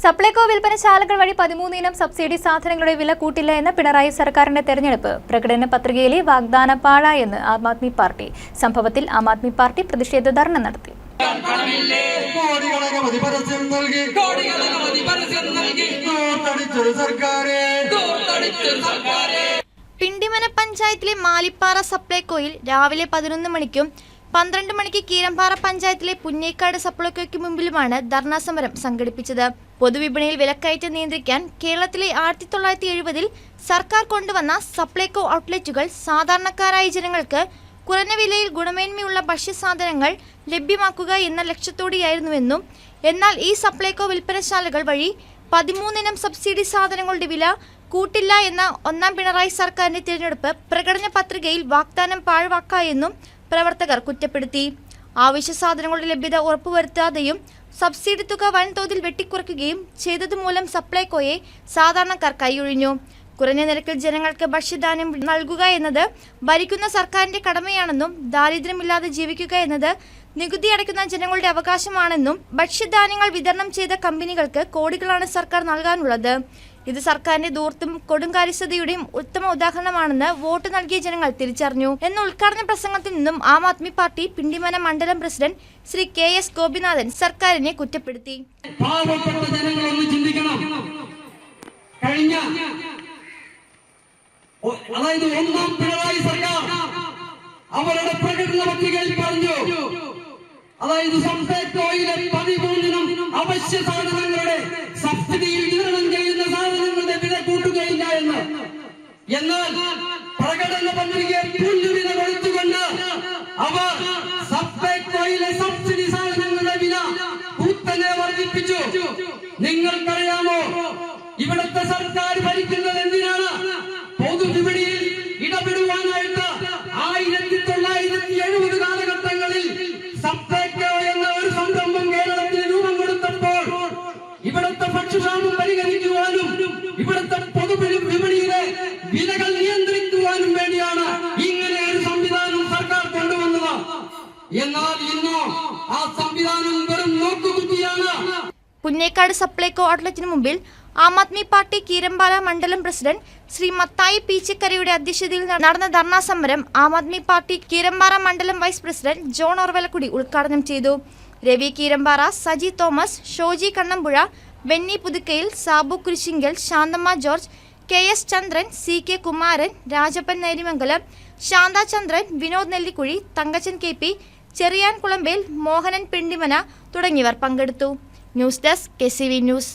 സപ്ലൈകോ വിൽപ്പനശാലകൾ വഴി 13 ഇനം സബ്സിഡി സാധനങ്ങളുടെ വില കൂട്ടില്ല എന്ന പിണറായി സർക്കാരിന്റെ തെരഞ്ഞെടുപ്പ് പ്രകടന പത്രികയിലെ വാഗ്ദാന പാഴായെന്ന് ആം ആദ്മി പാർട്ടി. സംഭവത്തിൽ ആം ആദ്മി പാർട്ടി പ്രതിഷേധ ധർണ നടത്തി. പിണ്ടിമന പഞ്ചായത്തിലെ മാലിപ്പാറ സപ്ലൈകോയിൽ രാവിലെ 11 മണിക്കും 12 മണിക്ക് കീരമ്പാറ പഞ്ചായത്തിലെ പുന്നേക്കാട് സപ്ലൈകോയ്ക്ക് മുമ്പിലുമാണ് ധർണാ സമരം സംഘടിപ്പിച്ചത്. പൊതുവിപണിയിൽ വിലക്കയറ്റം നിയന്ത്രിക്കാൻ കേരളത്തിലെ 1970-ൽ സർക്കാർ കൊണ്ടുവന്ന സപ്ലൈകോ ഔട്ട്ലെറ്റുകൾ സാധാരണക്കാരായ ജനങ്ങൾക്ക് കുറഞ്ഞ വിലയിൽ ഗുണമേന്മയുള്ള ഭക്ഷ്യസാധനങ്ങൾ ലഭ്യമാക്കുക എന്ന ലക്ഷ്യത്തോടെയായിരുന്നുവെന്നും, എന്നാൽ ഈ സപ്ലൈകോ വിൽപ്പനശാലകൾ വഴി 13 ഇനം സബ്സിഡി സാധനങ്ങളുടെ വില കൂട്ടില്ല എന്ന ഒന്നാം പിണറായി സർക്കാരിന്റെ തിരഞ്ഞെടുപ്പ് പ്രകടന പത്രികയിൽ വാഗ്ദാനം പാഴ്വാക്കായെന്നും പ്രവർത്തകർ കുറ്റപ്പെടുത്തി. ആവശ്യ സാധനങ്ങളുടെ ലഭ്യത ഉറപ്പുവരുത്താതെയും സബ്സിഡി തുക വൻതോതിൽ വെട്ടിക്കുറയ്ക്കുകയും ചെയ്തതുമൂലം സപ്ലൈകോയെ സാധാരണക്കാർ കൈയൊഴിഞ്ഞു. കുറഞ്ഞ നിരക്കിൽ ജനങ്ങൾക്ക് ഭക്ഷ്യധാന്യം നൽകുക എന്നത് ഭരിക്കുന്ന സർക്കാരിന്റെ കടമയാണെന്നും, ദാരിദ്ര്യമില്ലാതെ ജീവിക്കുക എന്നത് നികുതി അടയ്ക്കുന്ന ജനങ്ങളുടെ അവകാശമാണെന്നും, ഭക്ഷ്യധാന്യങ്ങൾ വിതരണം ചെയ്ത കമ്പനികൾക്ക് കോടികളാണ് സർക്കാർ നൽകാനുള്ളത്. ഇത് സർക്കാരിന്റെ ധൂർത്തും കൊടുങ്കാര്യസ്ഥതയുടെയും ഉത്തമ ഉദാഹരണമാണെന്ന് വോട്ട് നൽകിയ ജനങ്ങൾ തിരിച്ചറിഞ്ഞു എന്ന ഉദ്ഘാടന പ്രസംഗത്തിൽ നിന്നും ആം ആദ്മി പാർട്ടി പിണ്ടിമന മണ്ഡലം പ്രസിഡന്റ് ശ്രീ KS ഗോപിനാഥൻ സർക്കാരിനെ കുറ്റപ്പെടുത്തി. പാവപ്പെട്ട ജനങ്ങളൊന്ന് ചിന്തിക്കണം. കഴിഞ്ഞ അതായത് ഒന്നാം പിണറായി സർക്കാർ അവരുടെ പ്രകടന പത്രികയിൽ പറഞ്ഞു, അതായത് സപ്ലൈകോയിലെ 13 ഇനം അവശ്യ സാധനങ്ങളുടെ സബ്സിഡിയിൽ വിതരണം ചെയ്യുന്ന സാധനങ്ങളുടെ വില കൂട്ടുകയില്ല എന്ന്. എന്നാൽ പ്രകടന പത്രികയെ പുല്ലുവില കൊടുത്തുകൊണ്ട് അവർ സപ്ലൈകോയിലെ സബ്സിഡി സാധനങ്ങളുടെ വില കുത്തനെ വർദ്ധിപ്പിച്ചു. നിങ്ങൾക്കറിയാമോ ഇവിടുത്തെ സർക്കാർ ഭരിക്കുന്നത് എന്തിനാണ്? പൊതുവിപണിയിൽ ഇടപെടുവാനായിട്ട് 1970 കാലഘട്ടങ്ങളിൽ സപ്ലൈകോ എന്ന ഒരു സംരംഭം കേരളത്തിന് രൂപം കൊടുത്തപ്പോൾ ഇവിടുത്തെ ഭക്ഷ്യക്ഷാമം പരിഹരിക്കുവാനും ഇവിടുത്തെ പൊതുവിപണിയിലെ വിലകൾ നിയന്ത്രിക്കുവാനും വേണ്ടിയാണ് ഇങ്ങനെ ഒരു സംവിധാനം സർക്കാർ കൊണ്ടുവന്നത്. എന്നാൽ ഇന്നോ ആ സംവിധാനം വെറും നോക്കുകുത്തിയാണ്. പുന്നേക്കാട് സപ്ലൈകോ ഔട്ട്ലെറ്റിന് മുമ്പിൽ ആം ആദ്മി പാർട്ടി കീരമ്പാറ മണ്ഡലം പ്രസിഡന്റ് ശ്രീ മത്തായി പീച്ചിക്കരയുടെ അധ്യക്ഷതയിൽ നടന്ന ധർണാ സമരം ആം ആദ്മി പാർട്ടി കീരമ്പാറ മണ്ഡലം വൈസ് പ്രസിഡന്റ് ജോൺ ഓർവലക്കുടി ഉദ്ഘാടനം ചെയ്തു. Ravi Keerampara, Saji Thomas, Shoji Kannampuzha, Benny പുതുക്കയിൽ, Sabu Kurisingal, Shanthamma George, KS ചന്ദ്രൻ, CK കുമാരൻ, രാജപ്പൻ നേരിമംഗലം, ശാന്ത ചന്ദ്രൻ, വിനോദ് നെല്ലിക്കുഴി, തങ്കച്ചൻ KP, ചെറിയാൻ കുളമ്പേൽ, മോഹനൻ പിണ്ടിമന തുടങ്ങിയവർ പങ്കെടുത്തു. News desk KCV news.